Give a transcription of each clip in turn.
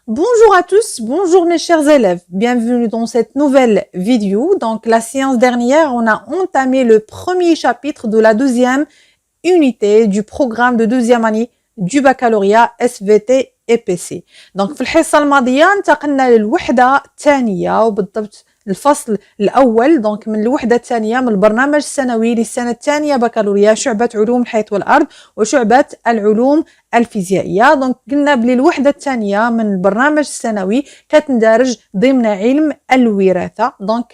Bonjour à tous, bonjour mes chers élèves, bienvenue dans cette nouvelle vidéo. Donc la séance dernière, on a entamé le premier chapitre de la deuxième unité du programme de deuxième année du baccalauréat SVT et PC. Donc في الحصة الماضية انتقلنا للوحدة الثانية وبالضبط الفصل الأول دونك من الوحدة الثانية من البرنامج السنوي للسنة الثانية بكالوريا شعبة علوم الحياة والأرض وشعبة العلوم الفيزيائية. دونك قلنا بلي الوحدة الثانية من البرنامج السنوي كتندرج ضمن علم الوراثة دونك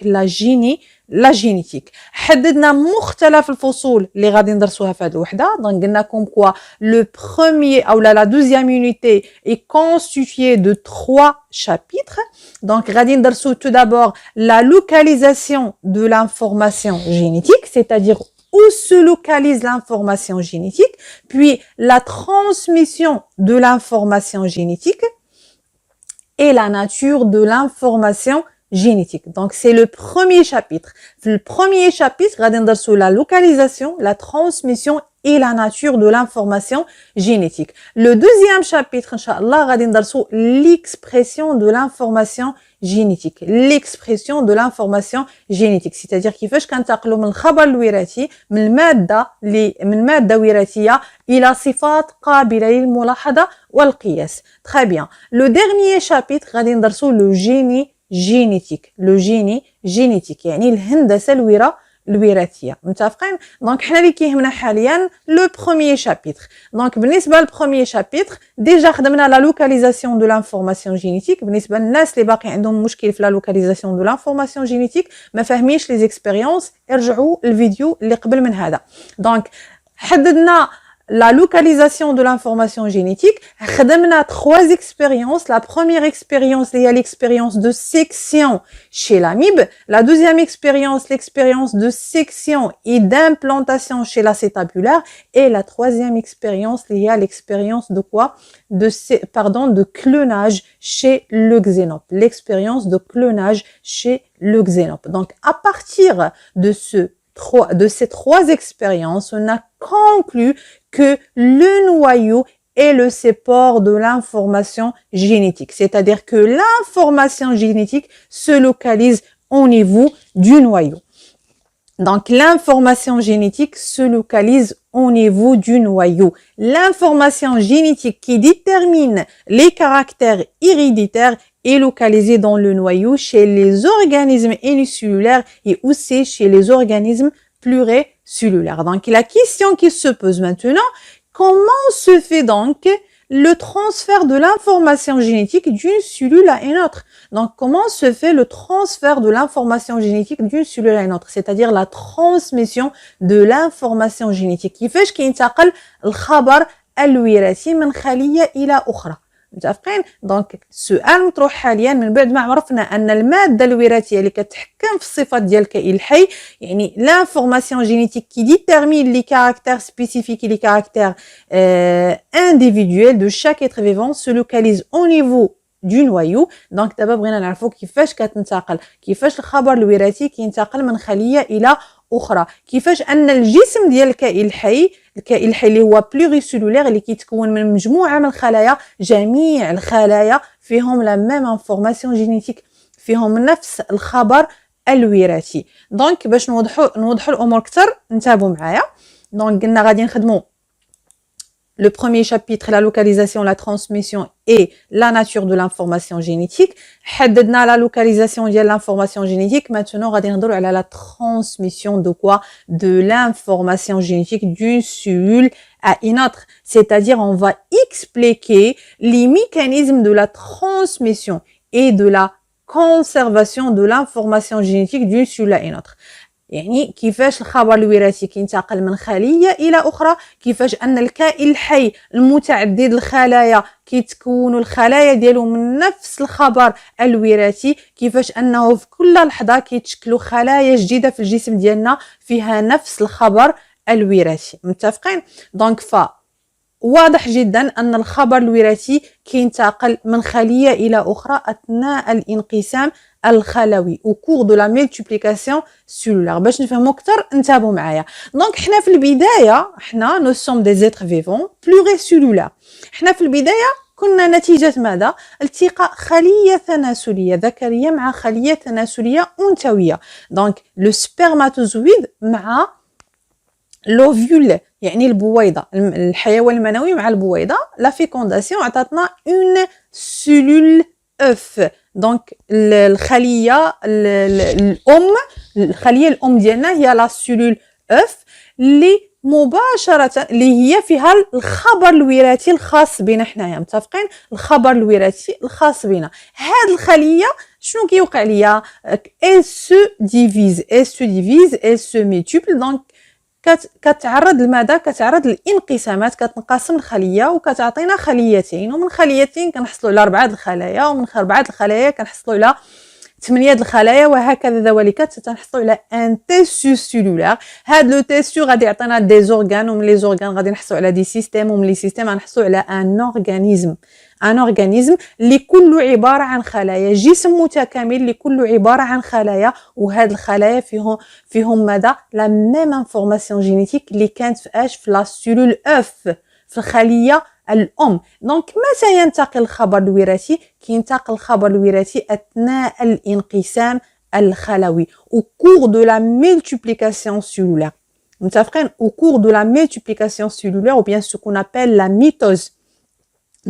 لا جينيتيك. حددنا مختلف الفصول اللي غادي ندرسوها في هذه الوحدة. دونك قلنا كوم كوا لو بروميير او لا دوزيام يونيتي est constituée de 3 chapitres. Donc غادي ندرسو tout d'abord la localisation de l'information génétique, c'est-à-dire où se localise l'information génétique, puis la transmission de l'information génétique et la nature de l'information génétique. Donc c'est le premier chapitre. Le premier chapitre غادي ندرسو la localisation, la transmission et la nature de l'information génétique. Le deuxième chapitre, Inch'Allah, غادي ندرسو l'expression de l'information génétique. L'expression de l'information génétique. C'est-à-dire كيفاش كنتقلوا من الخبر الوراثي من مادة وراثية إلى صفات قابلة للملاحظة والقياس. Très bien. Le dernier chapitre غادي ندرسو le génie génétique. Le génie génétique. يعني الهندسة الوراثية. متفقين؟ دونك حنا اللي كيهمنا حاليا لو بروميير شابيتر. دونك بالنسبه للبروميير شابيتر ديجا خدمنا لا لوكاليزاسيون دو لانفورماسيون جينيتيك. بالنسبه للناس اللي باقي عندهم مشكل في لا لوكاليزاسيون دو لانفورماسيون جينيتيك ما فاهمينش لي زيكسبيريونس ارجعوا الفيديو اللي قبل من هذا. دونك حددنا la localisation de l'information génétique. خدمنا 3 expériences. La première expérience, il y a l'expérience de section chez l'amibe. La deuxième expérience, l'expérience de section et d'implantation chez l'acétabulaire. Et la troisième expérience, il y a l'expérience de quoi? De clonage chez le xénope. L'expérience de clonage chez le xénope. Donc, à partir de ces 3 expériences, on a conclu que le noyau est le support de l'information génétique. C'est-à-dire que l'information génétique se localise au niveau du noyau. Donc, l'information génétique se localise au niveau du noyau. L'information génétique qui détermine les caractères héréditaires est localisée dans le noyau chez les organismes unicellulaires et aussi chez les organismes pluricellulaires. Donc, la question qui se pose maintenant, comment se fait donc le transfert de l'information génétique d'une cellule à une autre? Donc, comment se fait le transfert de l'information génétique d'une cellule à une autre? C'est-à-dire la transmission de l'information génétique. كيفاش كينتقل الخبر الوراثي من خلية إلى أخرى؟ متفقين؟ دونك السؤال مطروح حاليا من بعد ما عرفنا ان الماده الوراثيه اللي كتحكم في الصفات ديال الكائن الحي يعني l'information génétique qui détermine les caractères spécifiques et les caractères individuels de chaque être vivant se localise au niveau du noyau. دونك دابا بغينا نعرفوا كيفاش كتنتقل كيفاش الخبر الوراثي كينتقل من خليه الى اخرى كيفاش ان الجسم ديال الكائن الحي اللي هو بلوريسيلولير اللي كيتكون من مجموعه من الخلايا جميع الخلايا فيهم لا ميم انفورماسيون جينيتيك فيهم نفس الخبر الوراثي. دونك باش نوضحوا الامور اكثر انتبهوا معايا. دونك قلنا غادي نخدموا le premier chapitre, la localisation, la transmission et la nature de l'information génétique. حددنا la localisation de l'information génétique. Maintenant, غادي نهضروا على la transmission de quoi? De l'information génétique d'une cellule à une autre. C'est-à-dire, on va expliquer les mécanismes de la transmission et de la conservation de l'information génétique d'une cellule à une autre. يعني كيفاش الخبر الوراثي كينتقل من خلية إلى أخرى كيفاش أن الكائن الحي المتعدد الخلايا كيتكونوا الخلايا ديالو من نفس الخبر الوراثي كيفاش أنه في كل لحظة كيتشكلوا خلايا جديدة في الجسم ديالنا فيها نفس الخبر الوراثي. متفقين؟ دونك واضح جدا أن الخبر الوراثي كينتقل من خلية إلى أخرى أثناء الانقسام الخلوي au cours de la multiplication cellulaire. باش نفهموا أكثر انتبهوا معايا. دونك حنا في البداية حنا nous sommes des êtres vivants pluricellulaires. حنا في البداية كنا نتيجة ماذا؟ التقاء خلية تناسلية ذكرية مع خلية تناسلية أنثوية. دونك لو سبرماتوزويد مع لوفيول يعني البويضة، الحيوان المنوي مع البويضة. لا فيكونداسيون عطاتنا اون سيلول اوف. دونك الخلية الأم، الخلية الأم ديالنا هي لا سيلول اوف اللي مباشرة اللي هي فيها الخبر الوراثي الخاص بنا حنايا، متفقين؟ الخبر الوراثي الخاص بنا. هاد الخلية شنو كيوقع ليا؟ elle se divise, elle se multiplie. دونك كتعرض لماذا؟ كتعرض للانقسامات، كتنقسم الخليه وكتعطينا خليتين، ومن خليتين كنحصلوا على 4 الخلايا، ومن 4 الخلايا كنحصلوا على 8 الخلايا، وهكذا ذلك تنحصلوا على ان تيسيو سيلولار. هاد لو تيسيو غادي يعطينا دي زورغان، ومن لي زورغان غادي نحصلوا على دي سيستيم، ومن لي سيستيم غنحصلوا على ان اورغانيزم. ان اورغانيزم اللي كله عباره عن خلايا، جسم متكامل اللي كله عباره عن خلايا، وهاد الخلايا فيهم ماذا؟ لا ميم انفورماسيون جينيتيك اللي كانت في اش؟ في لا سيلول اوف، في الخليه الأم. دونك متى ينتقل الخبر الوراثي؟ كينتقل الخبر الوراثي أثناء الانقسام الخلوي au cours de la multiplication cellulaire. متفقين؟ au cours de la multiplication cellulaire ou bien ce qu'on appelle la mitose.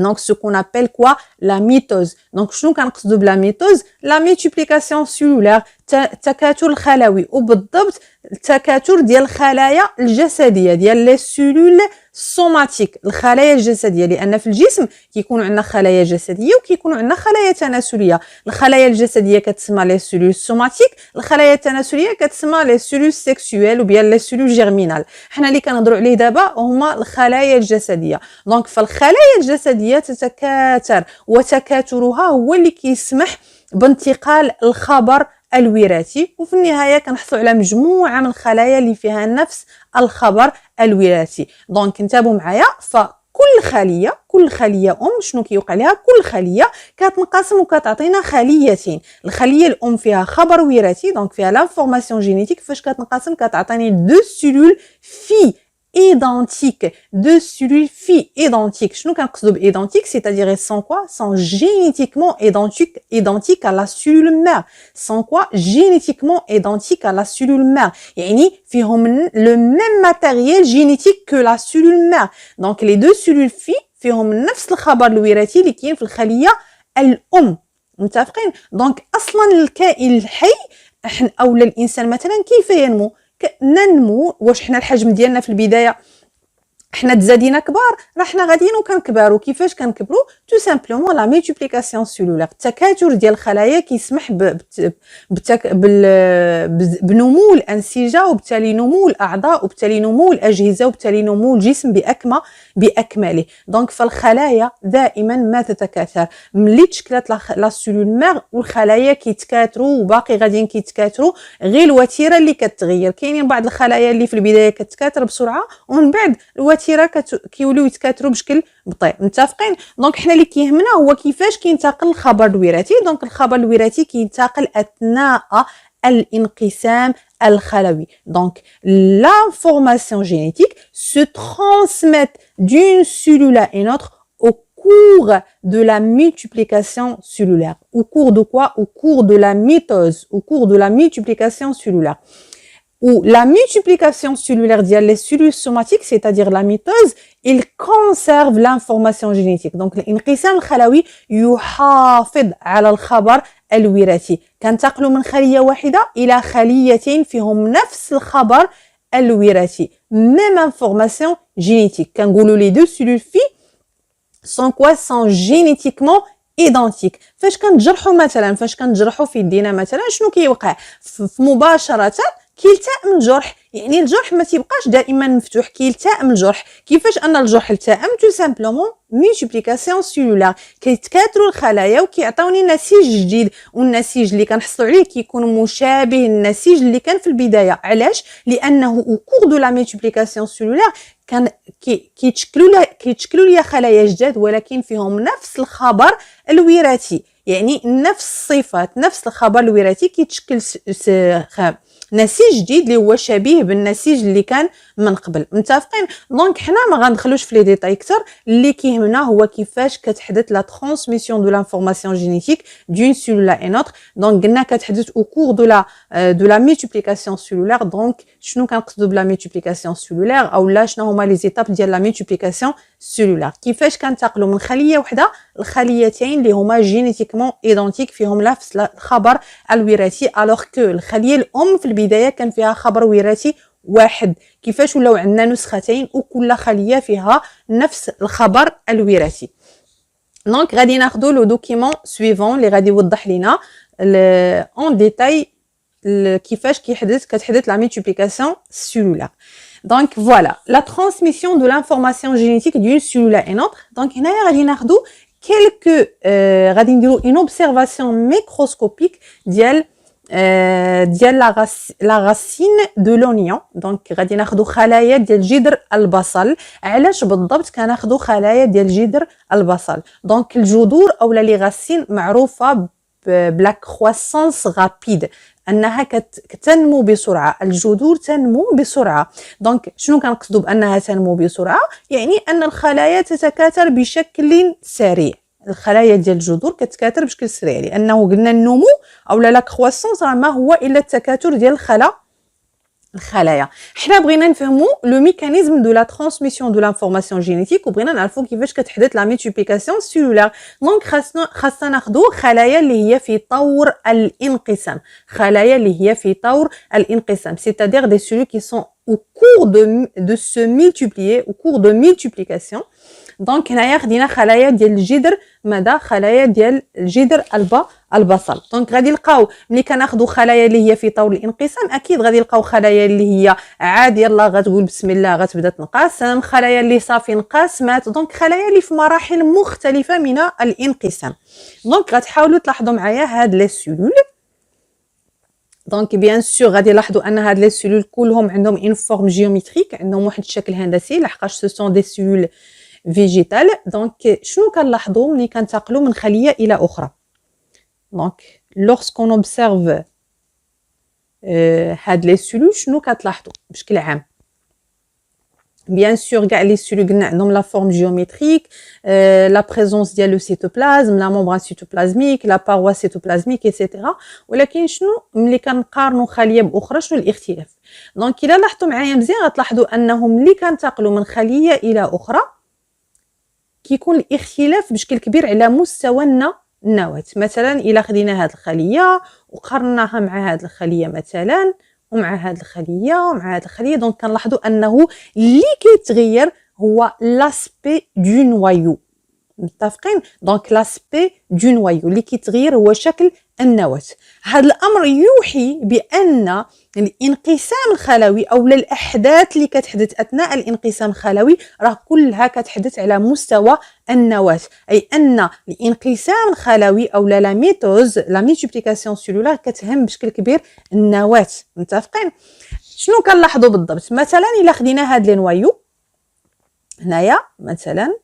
Donc ce qu'on appelle quoi? La mitose. Donc شنو كنقصدوا بلا ميتوز؟ la multiplication cellulaire، التكاثر الخلوي، وبالضبط التكاثر ديال الخلايا الجسديه ديال لي سيلول سوماتيك، الخلايا الجسديه، لان في الجسم كيكونوا عندنا خلايا جسديه وكيكونوا عندنا خلايا تناسليه. الخلايا الجسديه كتسمى لي سيلول سوماتيك، الخلايا التناسليه كتسمى لي سيلول سيكسويل وبيان لي سيلول جيرمينال. حنا اللي كنهضروا عليه دابا هما الخلايا الجسديه. دونك فالخلايا الجسديه تتكاثر، وتكاثرها هو اللي كيسمح بانتقال الخبر الوراثي، وفي النهايه كنحصلوا على مجموعه من الخلايا اللي فيها نفس الخبر الوراثي. دونك انتبهوا معايا، كل خليه ام شنو كيوقع لها؟ كل خليه كتنقسم وكتعطينا خليتين. الخليه الام فيها خبر وراثي، دونك فيها لانفورماسيون جينيتيك. فاش كتنقسم كتعطيني دو سيلول في identiques, deux cellules filles identiques. شنو كنقصدوا بإيدونتيك؟ c'est-à-dire elles sont quoi? sont génétiquement identiques à la cellule mère. sont quoi? génétiquement identiques à la cellule mère. يعني فيهم le même matériel génétique que la cellule mère. donc les deux cellules filles فيهم نفس الخبر الوراثي اللي كاين في الخلية الأم. متفقين؟ دونك أصلا الكائن الحي أو الإنسان مثلا كيف ينمو؟ ننمو. واش حنا الحجم ديالنا في البدايه حنا تزادينا كبار؟ راه حنا غاديين وكنكبروا. كيفاش كنكبروا؟ تو سامبلومون لا ميلتيبليكاسيون سيلولار، التكاثر ديال الخلايا كيسمح بنمو الانسجه، وبالتالي نمو الاعضاء، وبالتالي نمو الاجهزه، وبالتالي نمو الجسم باكمله. دونك فالخلايا دائما ما تتكاثر. ملي تشكلت لا سيلول مير والخلايا كيتكاثروا وباقي غاديين كيتكاثروا، غير الوتيره اللي كتغير. كاينين بعض الخلايا اللي في البدايه كتكاثر بسرعه، ومن بعد الوتيره كيوليو يتكاثروا بشكل بطيء. متفقين؟ دونك حنا اللي كيهمنا هو كيفاش كينتقل الخبر الوراثي. دونك الخبر الوراثي كينتقل اثناء الانقسام الخلوي. Donc l'information génétique se transmet d'une cellule à une autre au cours de la multiplication cellulaire. Au cours de quoi? Au cours de la mitose, au cours de la multiplication cellulaire. Ou la multiplication cellulaire les cellules somatiques, c'est-à-dire la mitose, il conserve l'information génétique. Donc الانقسام الخلوي يحافظ على الخبر الوراثي. كنتقلوا من خلية واحدة إلى خليتين فيهم نفس الخبر الوراثي. même information génétique. كنقولوا les deux cellules filles sont quoi? sont génétiquement identiques. فاش كنتجرحوا مثلا، فاش كنتجرحوا في يدينا مثلا، شنو كيوقع؟ مباشرة كيلتئم الجرح. يعني الجرح ما تيبقاش دائما مفتوح، كيلتئم الجرح. كيفاش ان الجرح التئم؟ تو سامبلومون ميلتيبليكاسيون سيلولار، كيتكاثروا الخلايا وكيعطيوني نسيج جديد، والنسيج اللي كنحصلوا عليه كيكون مشابه للنسيج اللي كان في البدايه. علاش؟ لانه او كور دو لا ميلتيبليكاسيون سيلولار كان كيتشكلوا لي خلايا جداد، ولكن فيهم نفس الخبر الوراثي. يعني نفس الصفات، نفس الخبر الوراثي كيتشكل نسيج جديد اللي هو شبيه بالنسيج اللي كان من قبل. متفقين؟ دونك حنا ما غندخلوش في لي ديتاي اكثر، اللي كيهمنا هو كيفاش كتحدث لا ترانسميسيون دو لانفورماسيون جينيتيك دون سيلول ا ان اوتر. دونك قلنا كتحدث او كور دو لا ميلتيبليكاسيون سيلولار. دونك شنو كنقصدوا بلا ميلتيبليكاسيون سيلولار، او لا شنو هما لي زيتاب ديال لا ميلتيبليكاسيون سيلولار؟ كيفاش كنتقلوا من خليه وحده لخليتين اللي هما جينيتيكمون ايدونتيك فيهم نفس الخبر الوراثي، الوغ كو الخليه الام في البدايه كان فيها خبر وراثي واحد. كيفاش ولاو عندنا نسختين وكل خليه فيها نفس الخبر الوراثي؟ دونك غادي ناخذوا لو دوكيمون سويفون اللي غادي يوضح لنا اون ديتاي كيفاش كتحدث لا ميلتيبليكاسيون سيلولار. Donc voilà, la transmission de l'information génétique d'une cellule à une autre. Donc هنايا غادي ناخذوا quelques غادي نديروا une observation microscopique ديال la racine de l'oignon. Donc غادي ناخذوا خلايا ديال جذر البصل. علاش بالضبط كناخذوا خلايا ديال جذر البصل؟ دونك الجذور اولا لي غاسين معروفه بلا كرواسونس رابيد، انها كتنمو بسرعه، الجذور تنمو بسرعه. دونك شنو كنقصدوا بانها تنمو بسرعه؟ يعني ان الخلايا تتكاثر بشكل سريع. الخلايا ديال الجذور كتكاثر بشكل سريع، لانه قلنا النمو او لا كرواسونس راه ما هو الا التكاثر ديال الخلايا. حنا بغينا نفهموا لو ميكانيزم دو لا ترانسميسيون دو لانفورماسيون جينيتيك، وبغينا نعرفوا كيفاش كتحدث لا ميلتيبليكاسيون سيلولار. دونك خاصنا ناخذوا خلايا اللي هي في طور الانقسام، خلايا اللي هي في طور الانقسام، c'est-à-dire des cellules qui sont au cours de se multiplier, au cours de multiplication. دونك هنايا خدينا خلايا ديال الجذر، ماذا؟ خلايا ديال الجذر البصل. دونك غادي نلقاو ملي كناخذوا خلايا اللي هي في طور الانقسام، اكيد غادي نلقاو خلايا اللي هي عادي يلاه غتقول بسم الله غتبدا تنقسم، خلايا اللي صافي انقسمات، دونك خلايا اللي في مراحل مختلفه من الانقسام. دونك غتحاولوا تلاحظوا معايا هاد لي سيلول. دونك بيان سور غادي نلاحظوا ان هاد لي سيلول كلهم عندهم اون فورم جيومتريك، عندهم واحد الشكل هندسي لحقاش سو سون دي سيلول فيجيتال. دونك شنو كنلاحظوا ملي كنتقلوا من خليه الى اخرى؟ دونك lorsqu'on observe هاد لي سيلول شنو كتلاحظوا بشكل عام؟ بيان سور كاع لي سيلول قلنا عندهم لا فورم جيومتريك، لا بريزونس ديال لو سيتوبلازم، لا ممبران سيتوبلازميك، لا باروا سيتوبلازميك ايتترا. ولكن شنو ملي كنقارنوا خليه باخرى شنو الاختلاف؟ دونك الا لاحظتوا معايا مزيان غتلاحظوا انهم ملي كنتقلوا من خليه الى اخرى كيكون الاختلاف بشكل كبير على مستوى النواة. مثلا الا خدينا هذه الخليه وقارناها مع هذه الخليه مثلا ومع هذه الخليه ومع هذه الخليه، دونك كنلاحظوا انه اللي كيتغير هو لاسبي دو نوايو. متفقين؟ دونك لاسبي دو نوايو اللي كيتغير هو شكل النواة. هذا الامر يوحي بان الانقسام الخلوي او الاحداث اللي كتحدث اثناء الانقسام الخلوي راه كلها كتحدث على مستوى النواة، اي ان الانقسام الخلوي او لا ميتوز لا ميلتيبليكاسيون سيلولار كتهم بشكل كبير النواة. متفقين؟ شنو كنلاحظوا بالضبط؟ مثلا الا خدينا هاد لي نوايو هنايا مثلا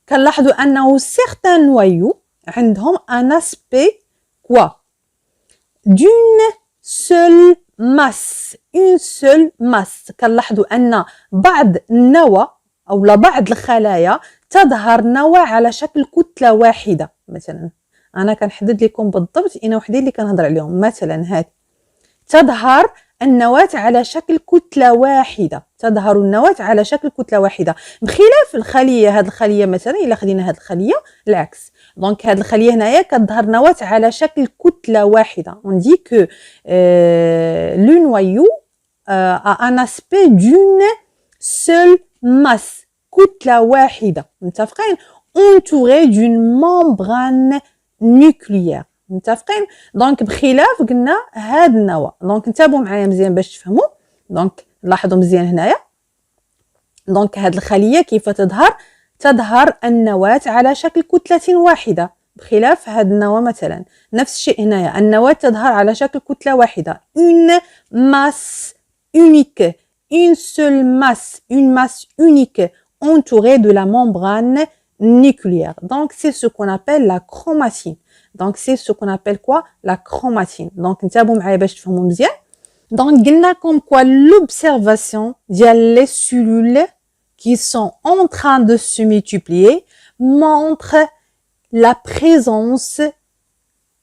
كنلاحظوا انه سيغتان نوايو عندهم ان اسبي كوا دون سول ماس، اون سول ماس. كنلاحظوا ان بعض النواه او بعض الخلايا تظهر نواه على شكل كتله واحده. مثلا انا كنحدد لكم بالضبط انا وحدين اللي كنهضر عليهم. مثلا هذه تظهر النواة على شكل كتلة واحدة، تظهر النواة على شكل كتلة واحدة، بخلاف الخلية. هذه الخلية مثلا إلا خدينا هذه الخلية العكس. دونك هذه الخلية هنايا كتظهر نواة على شكل كتلة واحدة. on dit que le noyau a un aspect d'une seule masse، كتلة واحدة. متفقين؟ entouré d'une membrane nucléaire. متفقين؟ دونك بخلاف قلنا هاد النواه. دونك انتبهوا معايا مزيان باش تفهموا. دونك لاحظوا مزيان هنايا. دونك هاد الخليه كيف تظهر النواه على شكل كتله واحده، بخلاف هاد النواه مثلا. نفس الشيء هنايا، النواه تظهر على شكل كتله واحده، une masse unique، une seule masse، une masse unique entourée de la membrane nucléaire. Donc c'est ce qu'on appelle la chromatine. Donc c'est ce qu'on appelle quoi? La chromatine. Donc انتبهوا معايا باش تفهموا مزيان. Donc, قلنا comme quoi l'observation ديال les cellules qui sont en train de se multiplier montre la présence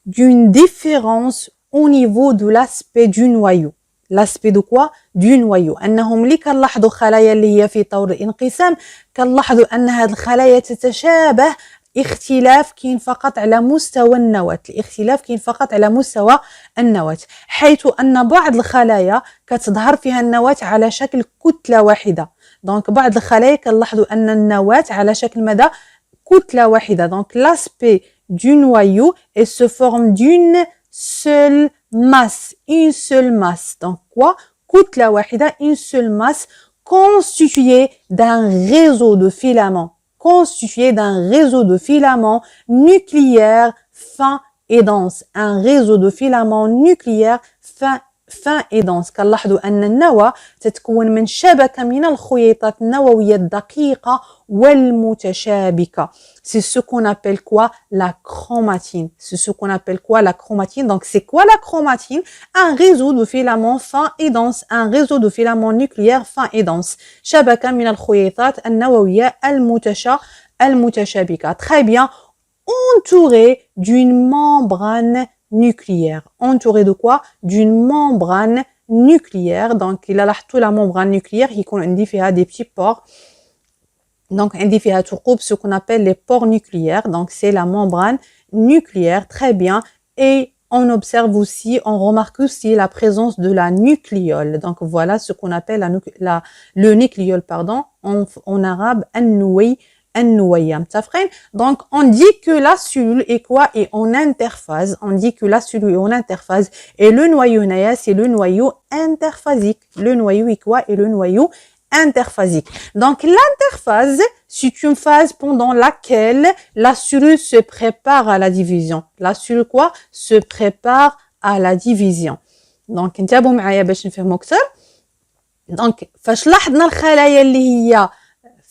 d'une différence au niveau de l'aspect du noyau. L'aspect de quoi? Du noyau. أنهم اللي كنلاحظوا خلايا اللي هي في طور الانقسام كنلاحظوا أن هذه الخلايا تتشابه اختلاف كاين فقط على مستوى النواة. الاختلاف كاين فقط على مستوى النواة، حيث أن بعض الخلايا كتظهر فيها النواة على شكل كتلة واحدة. دونك بعض الخلايا كنلاحظوا أن النواة على شكل ماذا؟ كتلة واحدة. دونك l'aspect du noyau et se forme d'une seule masse, une seule masse. Donc quoi? كتلة واحدة, une seule masse constituée d'un réseau de filaments, nucléaires fins et denses. Un réseau de filaments nucléaires fin et dense. كنلاحظوا أن النواة تتكون من شبكة من الخيوطات النووية الدقيقة والمتشابكة. C'est ce qu'on appelle quoi? La chromatine. C'est ce qu'on appelle quoi? La chromatine. Donc, c'est quoi la chromatine? Un réseau de filaments fins et denses. Un réseau de filaments nucléaires fins et denses. شبكة من الخيوطات النووية المتشابكة. Très bien. Entouré d'une membrane nucléaire. Entouré de quoi? D'une membrane nucléaire. Donc, il a لاحظتوا la membrane nucléaire يكون عندي فيها des petits pores. Donc, عندي فيها ثقوب, ce qu'on appelle les pores nucléaires. Donc, c'est la membrane nucléaire. Très bien. Et on observe aussi, on remarque aussi la présence de la nucléole. Donc, voilà ce qu'on appelle le nucléole, pardon, en arabe, النوي. Donc, on dit que la cellule est quoi? Est en interphase. On dit que la cellule est en interphase. Et le noyau, c'est le noyau interphasique. Le noyau est quoi? Est le noyau interphasique. Donc, l'interphase, c'est une phase pendant laquelle la cellule se prépare à la division. La cellule quoi? Se prépare à la division. Donc, انتبهوا معايا باش نفهموا أكثر. Donc, فاش لاحظنا الخلايا اللي هي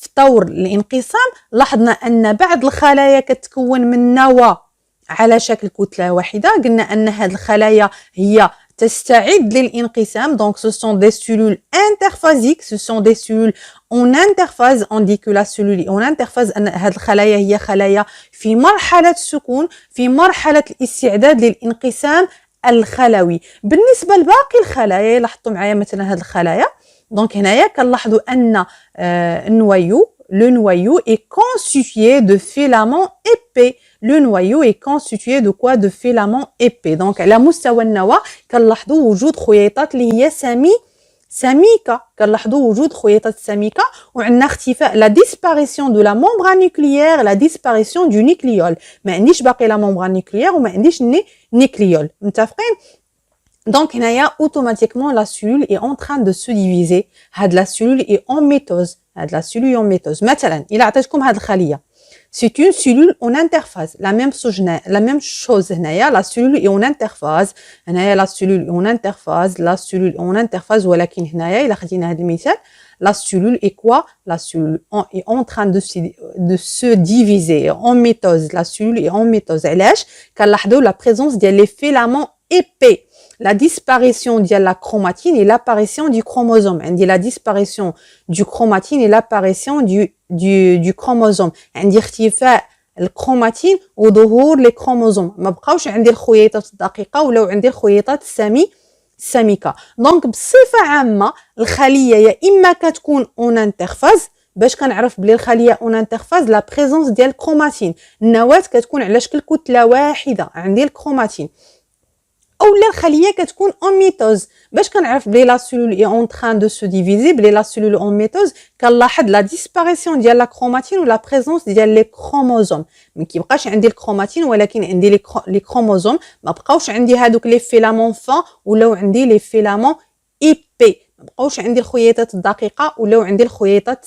في طور الانقسام لاحظنا أن بعض الخلايا كتكون من نواة على شكل كتلة واحدة. قلنا أن هذه الخلايا هي تستعد للانقسام. Donc ce sont des cellules interphasiques, ce sont des cellules en interphase. On dit que la cellule est en interphase. أن هذه الخلايا هي خلايا في مرحلة السكون, في مرحلة الاستعداد للانقسام الخلوي. بالنسبة لباقي الخلايا لاحظتوا معايا مثلا هذه الخلايا. Donc هنايا كنلاحظوا أن le noyau est constitué de filaments épais. Le noyau est constitué de quoi? De filaments épais. Donc على مستوى النواة كنلاحظوا وجود خيوطات اللي هي سميكة. كنلاحظوا وجود خيوطات سميكة وعندنا اختفاء la disparition de la membrane nucléaire, la disparition du nucléole. ما عنديش باقي la membrane nucléaire وما عنديش nucléole. متفقين؟ Donc, automatiquement, la cellule est en train de se diviser. La cellule est en mitose. La cellule est en mitose. Maintenant, il a عطيتكم هاد الخلية. C'est une cellule en interphase. La même chose. La cellule est en interphase. La cellule est en interphase. La cellule est en interphase. ولكن هنايا إلا خدينا هاد المثال, la cellule est quoi? La cellule est en train de se diviser en mitose. La cellule est en mitose. علاش؟ كنلاحظوا la présence ديال les filaments épais. La disparition de la chromatine et l'apparition du chromosome. On dit la disparition du chromatine et l'apparition du chromosome. On dit اختفاء الكروماتين وظهور les chromosomes. ما بقاوش عندي الخيوطات الدقيقة ولاو عندي الخيوطات السميكة. دونك بصفة عامة الخلية يا إما كتكون اون انترفاز. باش كنعرف بلي الخلية اون انترفاز لا بريزونس ديال الكروماتين. النواة كتكون على شكل كتلة واحدة عندي الكروماتين. ou la الخلية كتكون en mitose. باش كنعرف بلي la cellule est en train de se diviser, بلي la cellule en mitose كنلاحظ la disparition ديال la chromatine ou la présence ديال les chromosomes. ما كيبقاش عندي الكروماتين ولكن عندي les chromosomes. ما بقاوش عندي هادوك les filaments fins ولاو عندي les filaments épais. ما بقاوش عندي الخيوطات الدقيقة ولاو عندي الخيوطات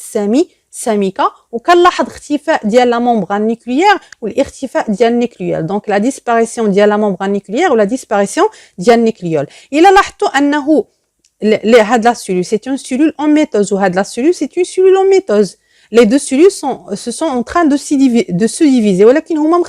سميكة. وكنلاحظ اختفاء ديال la membrane nucléaire والاختفاء ديال النيكليول. Donc la disparition ديال la membrane nucléaire ou la disparition ديال النيكليول. إلا لاحظتوا أنه هاد la cellule c'est une cellule en mitose ou هاد la cellule c'est une cellule en mitose. Les deux cellules sont en train de se diviser ولكن هما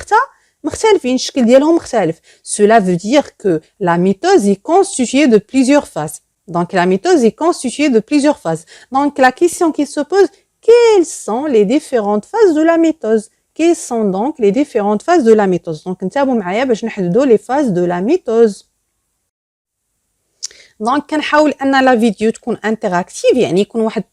مختلفين. الشكل ديالهم مختلف. Cela veut dire que la mitose est constituée de plusieurs phases. Donc, la mitose est constituée de plusieurs phases. Donc, la question qui se pose, quelles sont les différentes phases de la mitose? Quelles sont donc les différentes phases de la mitose? Donc, نتابعوا معايا باش نحددوا les phases de la mitose. دونك كنحاول ان لا فيديو تكون انتراكتيف، يعني يكون واحد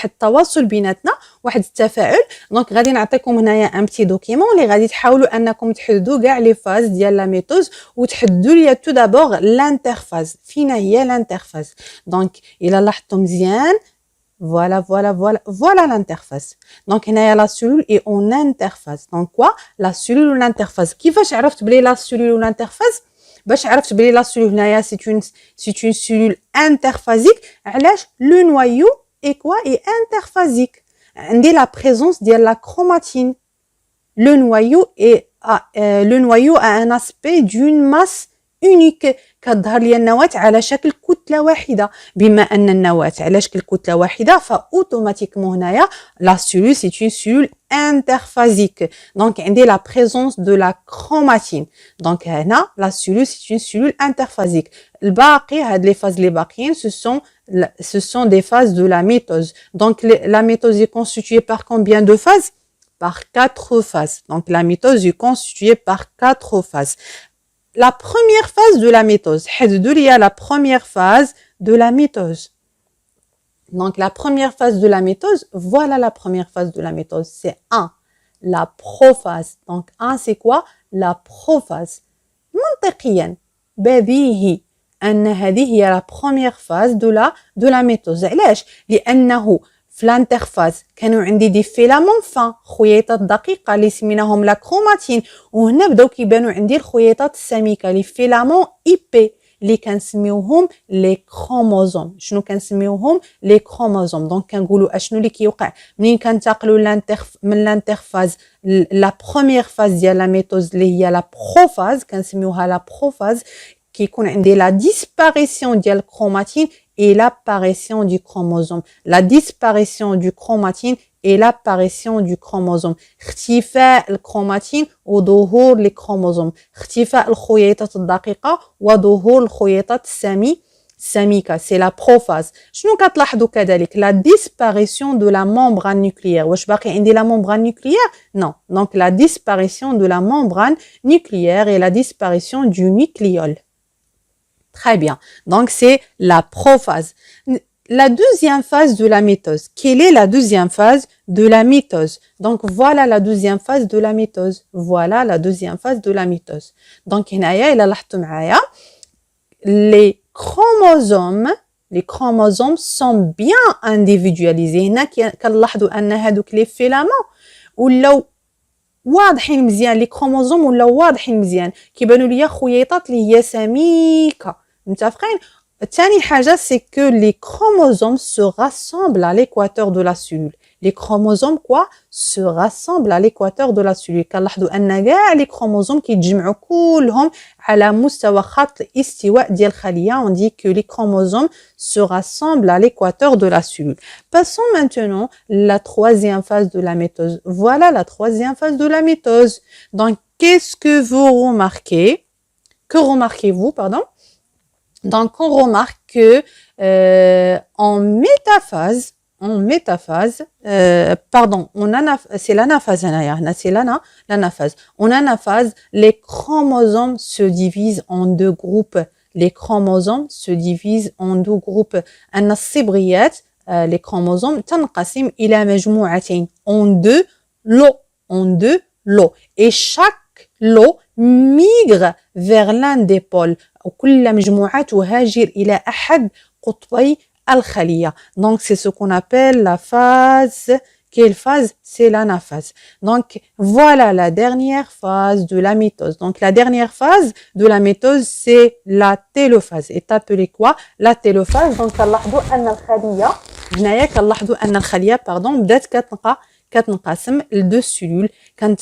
التواصل بيناتنا، واحد التفاعل. دونك غادي نعطيكم هنايا ان بتي دوكيمون اللي غادي تحاولوا انكم تحددوا كاع لي فاز ديال لا ميثوز، وتحددوا ليا تو دابور لانترفاز. فين هي لانترفاز؟ دونك الا لاحظتوا مزيان، voilà l'interface. Donc هنايا la cellule est en interface. Donc quoi? La cellule ou l'interface. كيفاش عرفت بلي la cellule ou l'interface؟ باش عرفت بلي لا سيلول هنايا c'est une cellule interphasique. علاش؟ le noyau est quoi? est interphasique. عندي la présence ديال la chromatine. Le noyau a un aspect d'une masse unique. كتظهر لي النواة على شكل كتلة واحدة. بما أن النواة على شكل كتلة واحدة فأوتوماتيكمون هنايا la cellule c'est une cellule interphasique. Donc عندي la présence de la chromatine. Donc هنا la cellule c'est une cellule interphasique. الباقي هاد les phases les باقيين ce sont des phases de la mitose. Donc la mitose est constituée par combien de phases? Par 4 phases. Donc la mitose est constituée par 4 phases. La première phase de la mitose. حددوا لي la première phase de la mitose. Donc la première phase de la mitose, voilà la première phase de la mitose, c'est 1, la prophase. Donc 1 c'est quoi? La prophase. منطقيا بديهي أن هذه هي la première phase de la mitose. علاش؟ لأنه في الانترفاز كانوا عندي دي فيلامون فان، خييطات دقيقه اللي سميناهم لا كروماتين، وهنا بداو كيبانوا عندي الخييطات السميكه لي فيلامون اي بي اللي كنسميوهم لي كروموزوم. شنو كنسميوهم؟ لي كروموزوم. دونك كنقولوا اشنو اللي كيوقع منين كنتقلوا من الانترفاز لا بروميير فاز ديال لا ميثوز اللي هي لا بروفاز، كنسميوها لا بروفاز. كيكون عندي لا ديسباريسيون ديال الكروماتين et l'apparition du chromosome. La disparition du chromatine et l'apparition du chromosome. اختفاء الكروماتين وظهور les chromosomes. اختفاء الخييطات الدقيقة وظهور الخييطات السميكة. C'est la prophase. شنو كتلاحظوا كذلك؟ La disparition de la membrane nucléaire. واش باقي عندي la membrane nucléaire? Non. Donc la disparition de la membrane nucléaire et la disparition du nucléole. Très bien. Donc, c'est la prophase. La deuxième phase de la mitose. Quelle est la deuxième phase de la mitose? Donc, voilà la deuxième phase de la mitose. Voilà la deuxième phase de la mitose. Donc, هنايا إلا لاحظتوا معايا les chromosomes sont bien individualisés. هنا كنلاحظوا أن هادوك les filaments ولاو واضحين مزيان، لي كروموزوم ولاو واضحين مزيان، كيبانوا ليا خييطات اللي هي سميكه. متفقين؟ ثاني حاجه سي كو لي كروموزوم se rassemblent à l'équateur de la cellule. لي كروموزوم كوا se rassemblent à l'équateur de la cellule. كنلاحظوا ان كاع لي كروموزوم كيتجمعوا كلهم على مستوى خط الاستواء ديال الخليه. On dit que les chromosomes se rassemblent à l'équateur de la cellule. Passons maintenant la troisième phase de la mitose. Voilà la troisième phase de la mitose. Donc, qu'est-ce que vous remarquez? Que remarquez-vous, pardon? Donc, on remarque que en métaphase, c'est l'anaphase, c'est l'anaphase. En anaphase, les chromosomes se divisent en deux groupes. Les chromosomes se divisent en deux groupes. النصيبغيات les chromosomes تنقسم إلى مجموعتين en deux lots. Et chaque lot migre vers l'un des pôles. وكل مجموعة تهاجر إلى أحد قطبي الخلية. Donc c'est ce qu'on appelle la phase. Quelle phase? C'est l'anaphase. Donc voilà la dernière phase de la mitose. Donc la dernière phase de la mitose c'est la télophase. est appelée quoi? La télophase. Donc كنلاحظوا أن الخلية هنايا كنلاحظوا أن الخلية بدات كتنقسم لدو سيلول.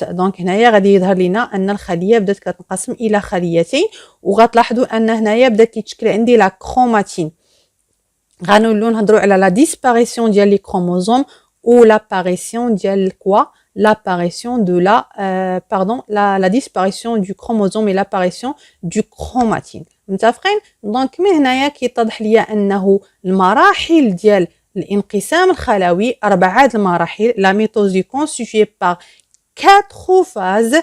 دونك هنايا غادي يظهر لنا ان الخليه بدات كتنقسم الى خليتين، وغتلاحظوا ان هنايا بدا كيتشكل عندي لا كروماتين. غنولوا نهضروا على لا ديسباريسيون ديال لي كروموزوم ou l'apparition ديال quoi? L'apparition de la disparition du chromosome et l'apparition du chromatine. متفقين؟ دونك من هنايا كيتضح ليا انه المراحل ديال الانقسام الخلوي 4 المراحل. La mitose est constituée par 4 phases.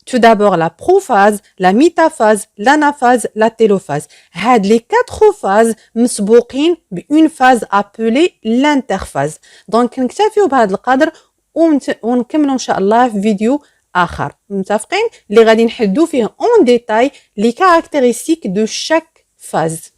Tout d'abord la prophase, la métaphase, l'anaphase, la télophase. هاد les 4 phases مسبوقين بune phase appelée l'interphase. دونك نكتفيو بهذا القدر ونكملوا ان شاء الله في فيديو اخر. متفقين؟ اللي غادي نحدو فيه اون ديتاي لي كاركتيرستيك دو شاك phase.